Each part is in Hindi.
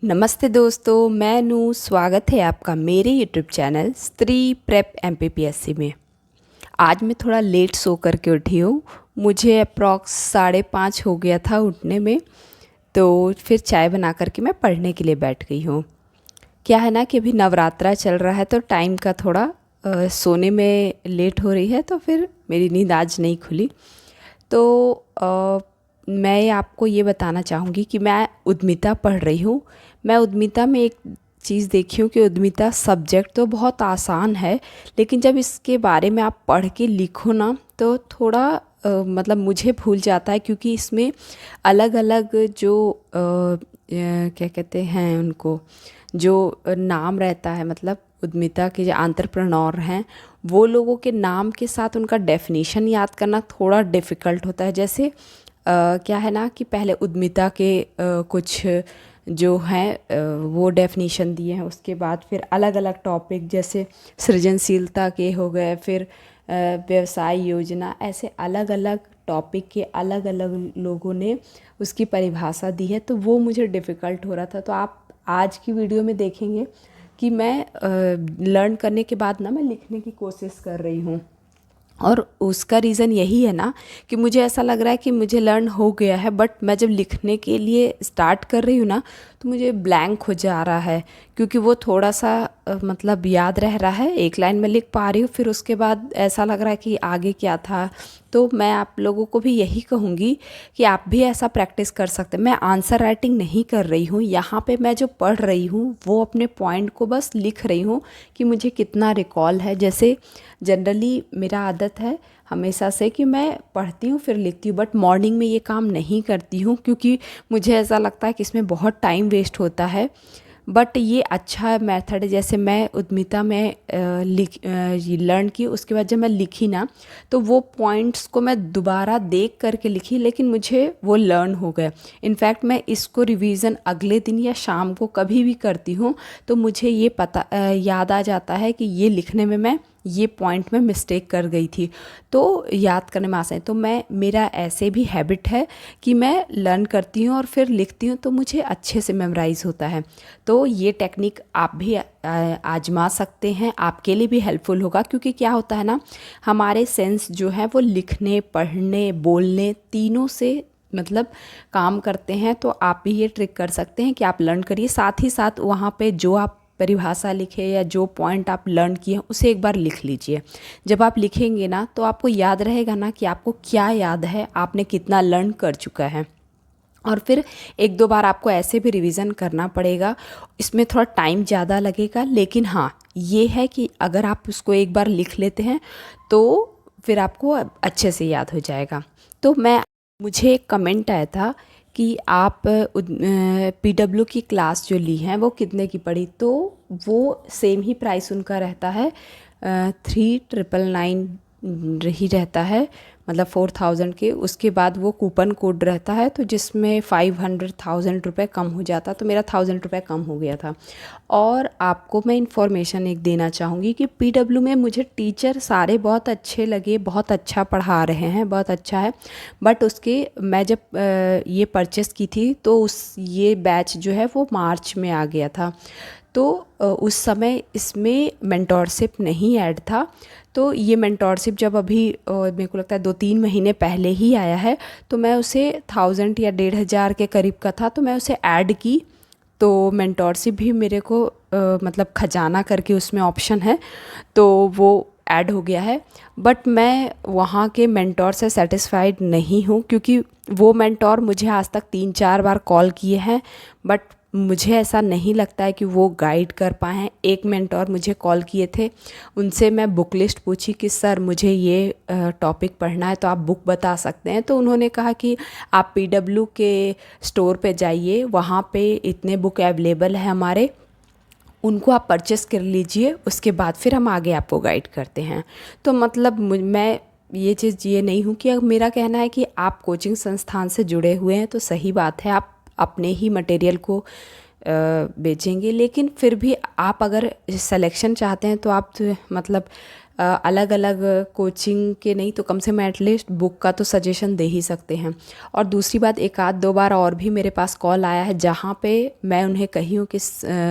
नमस्ते दोस्तों, मैं नू। स्वागत है आपका मेरे यूट्यूब चैनल स्त्री प्रेप एमपीपीएससी में। आज मैं थोड़ा लेट सो करके उठी हूँ। मुझे अप्रॉक्स 5:30 हो गया था उठने में। तो फिर चाय बना करके मैं पढ़ने के लिए बैठ गई हूँ। क्या है ना कि अभी नवरात्रा चल रहा है तो टाइम का थोड़ा सोने में लेट हो रही है, तो फिर मेरी नींद आज नहीं खुली। तो मैं आपको ये बताना चाहूँगी कि मैं उद्यमिता पढ़ रही हूँ। मैं उद्यमिता में एक चीज़ देखी हूँ कि उद्यमिता सब्जेक्ट तो बहुत आसान है, लेकिन जब इसके बारे में आप पढ़ के लिखो ना तो थोड़ा मतलब मुझे भूल जाता है, क्योंकि इसमें अलग अलग जो क्या कहते हैं उनको, जो नाम रहता है, मतलब उद्यमिता के जो एंटरप्रेन्योर हैं वो लोगों के नाम के साथ उनका डेफिनेशन याद करना थोड़ा डिफ़िकल्ट होता है। जैसे क्या है ना कि पहले उद्यमिता के कुछ जो हैं वो डेफिनेशन दिए हैं, उसके बाद फिर अलग अलग टॉपिक जैसे सृजनशीलता के हो गए, फिर व्यवसाय योजना, ऐसे अलग अलग टॉपिक के अलग अलग लोगों ने उसकी परिभाषा दी है। तो वो मुझे डिफ़िकल्ट हो रहा था। तो आप आज की वीडियो में देखेंगे कि मैं लर्न करने के बाद ना मैं लिखने की कोशिश कर रही हूँ। और उसका रीज़न यही है ना कि मुझे ऐसा लग रहा है कि मुझे लर्न हो गया है, बट मैं जब लिखने के लिए स्टार्ट कर रही हूँ ना तो मुझे ब्लैंक हो जा रहा है, क्योंकि वो थोड़ा सा मतलब याद रह रहा है, एक लाइन में लिख पा रही हूँ, फिर उसके बाद ऐसा लग रहा है कि आगे क्या था। तो मैं आप लोगों को भी यही कहूँगी कि आप भी ऐसा प्रैक्टिस कर सकते हैं। मैं आंसर राइटिंग नहीं कर रही हूँ यहाँ पे, मैं जो पढ़ रही हूँ वो अपने पॉइंट को बस लिख रही हूँ कि मुझे कितना रिकॉल है। जैसे जनरली मेरा आदत है हमेशा से कि मैं पढ़ती हूँ फिर लिखती हूँ, बट मॉर्निंग में ये काम नहीं करती हूँ, क्योंकि मुझे ऐसा लगता है कि इसमें बहुत टाइम वेस्ट होता है। बट ये अच्छा मेथड है। जैसे मैं उद्यमिता में ये लर्न की, उसके बाद जब मैं लिखी ना तो वो पॉइंट्स को मैं दोबारा देख करके लिखी, लेकिन मुझे वो लर्न हो गए। इनफैक्ट मैं इसको रिवीज़न अगले दिन या शाम को कभी भी करती हूँ तो मुझे ये पता याद आ जाता है कि ये लिखने में मैं ये पॉइंट में मिस्टेक कर गई थी, तो याद करने में आसान है। तो मैं, मेरा ऐसे भी हैबिट है कि मैं लर्न करती हूँ और फिर लिखती हूँ तो मुझे अच्छे से मेमोराइज़ होता है। तो ये टेक्निक आप भी आजमा सकते हैं, आपके लिए भी हेल्पफुल होगा। क्योंकि क्या होता है ना, हमारे सेंस जो है वो लिखने, पढ़ने, बोलने तीनों से मतलब काम करते हैं। तो आप भी ये ट्रिक कर सकते हैं कि आप लर्न करिए, साथ ही साथ वहाँ पे जो आप परिभाषा लिखे या जो पॉइंट आप लर्न किए हैं उसे एक बार लिख लीजिए। जब आप लिखेंगे ना तो आपको याद रहेगा ना कि आपको क्या याद है, आपने कितना लर्न कर चुका है। और फिर एक दो बार आपको ऐसे भी रिवीजन करना पड़ेगा, इसमें थोड़ा टाइम ज़्यादा लगेगा, लेकिन हाँ ये है कि अगर आप उसको एक बार लिख लेते हैं तो फिर आपको अच्छे से याद हो जाएगा। तो मुझे एक कमेंट आया था कि आप पीडब्ल्यू की क्लास जो ली है वो कितने की पड़ी, तो वो सेम ही प्राइस उनका रहता है, 3999 ही रहता है, मतलब 4000 के। उसके बाद वो कूपन कोड रहता है तो जिसमें 500,000 रुपये कम हो जाता, तो मेरा 1000 रुपये कम हो गया था। और आपको मैं इन्फॉर्मेशन एक देना चाहूँगी कि पीडब्ल्यू में मुझे टीचर सारे बहुत अच्छे लगे, बहुत अच्छा पढ़ा रहे हैं, बहुत अच्छा है। बट उसके मैं जब ये परचेस की थी तो ये बैच जो है वो मार्च में आ गया था, तो उस समय इसमें मेंटोरशिप नहीं ऐड था। तो ये मेंटोरशिप जब अभी मेरे को लगता है 2-3 महीने पहले ही आया है, तो मैं उसे 1000 या 1500 के करीब का था, तो मैं उसे ऐड की। तो मेंटोरशिप भी मेरे को मतलब खजाना करके उसमें ऑप्शन है, तो वो ऐड हो गया है। बट मैं वहाँ के मेंटोर से सेटिस्फाइड नहीं हूँ, क्योंकि वो मेंटोर मुझे आज तक 3-4 बार कॉल किए हैं, बट मुझे ऐसा नहीं लगता है कि वो गाइड कर पाए हैं। एक मेंटोर मुझे कॉल किए थे, उनसे मैं बुक लिस्ट पूछी कि सर मुझे ये टॉपिक पढ़ना है तो आप बुक बता सकते हैं, तो उन्होंने कहा कि आप पीडब्ल्यू के स्टोर पे जाइए, वहाँ पे इतने बुक अवेलेबल है हमारे, उनको आप परचेस कर लीजिए, उसके बाद फिर हम आगे आपको गाइड करते हैं। तो मतलब मैं ये चीज़ ये नहीं हूँ कि, अब मेरा कहना है कि आप कोचिंग संस्थान से जुड़े हुए हैं तो सही बात है, आप अपने ही मटेरियल को बेचेंगे, लेकिन फिर भी आप अगर सिलेक्शन चाहते हैं तो आप मतलब अलग अलग कोचिंग के नहीं तो कम से कम एटलीस्ट बुक का तो सजेशन दे ही सकते हैं। और दूसरी बात, एक आध दो बार और भी मेरे पास कॉल आया है जहाँ पे मैं उन्हें कही हूँ कि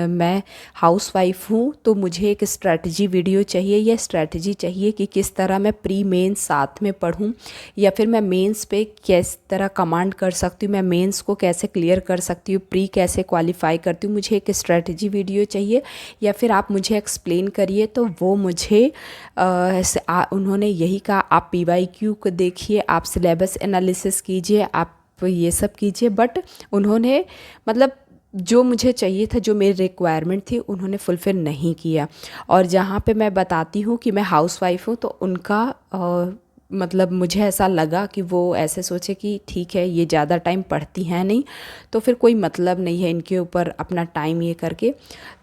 मैं हाउसवाइफ हूँ तो मुझे एक स्ट्रैटेजी वीडियो चाहिए या स्ट्रैटेजी चाहिए कि किस तरह मैं प्री मेंस साथ में पढूं, या फिर मैं मेंस पे किस तरह कमांड कर सकती हूँ, मैं मेंस को कैसे क्लियर कर सकती हूँ, प्री कैसे क्वालिफाई करती हूँ, मुझे एक स्ट्रैटेजी वीडियो चाहिए या फिर आप मुझे एक्सप्लेन करिए। तो वो मुझे उन्होंने यही कहा, आप PYQ को देखिए, आप सिलेबस एनालिसिस कीजिए, आप ये सब कीजिए। बट उन्होंने मतलब जो मुझे चाहिए था, जो मेरी रिक्वायरमेंट थी, उन्होंने फुलफ़िल नहीं किया। और जहाँ पे मैं बताती हूँ कि मैं हाउसवाइफ हूँ तो उनका मतलब मुझे ऐसा लगा कि वो ऐसे सोचे कि ठीक है ये ज़्यादा टाइम पढ़ती हैं नहीं तो फिर कोई मतलब नहीं है इनके ऊपर अपना टाइम ये करके।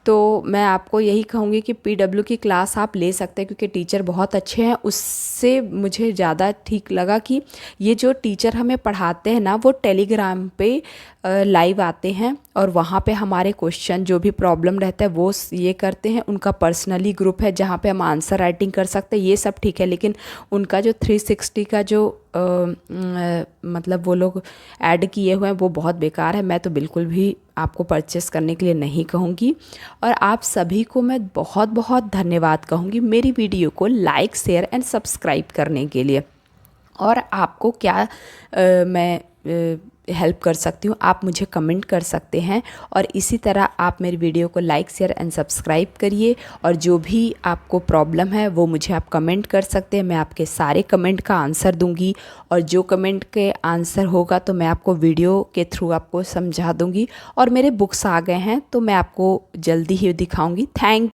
तो मैं आपको यही कहूँगी कि PW की क्लास आप ले सकते हैं क्योंकि टीचर बहुत अच्छे हैं। उससे मुझे ज़्यादा ठीक लगा कि ये जो टीचर हमें पढ़ाते हैं ना वो टेलीग्राम पे लाइव आते हैं और वहाँ पे हमारे क्वेश्चन जो भी प्रॉब्लम रहता है वो ये करते हैं। उनका पर्सनली ग्रुप है जहाँ पे हम आंसर राइटिंग कर सकते हैं, ये सब ठीक है। लेकिन उनका जो 360 का जो मतलब वो लोग ऐड किए हुए हैं वो बहुत बेकार है। मैं तो बिल्कुल भी आपको परचेस करने के लिए नहीं कहूँगी। और आप सभी को मैं बहुत बहुत धन्यवाद कहूँगी मेरी वीडियो को लाइक शेयर एंड सब्सक्राइब करने के लिए। और आपको क्या मैं हेल्प कर सकती हूँ आप मुझे कमेंट कर सकते हैं। और इसी तरह आप मेरी वीडियो को लाइक शेयर एंड सब्सक्राइब करिए। और जो भी आपको प्रॉब्लम है वो मुझे आप कमेंट कर सकते हैं, मैं आपके सारे कमेंट का आंसर दूंगी। और जो कमेंट के आंसर होगा तो मैं आपको वीडियो के थ्रू आपको समझा दूंगी। और मेरे बुक्स आ गए हैं तो मैं आपको जल्दी ही दिखाऊंगी। थैंक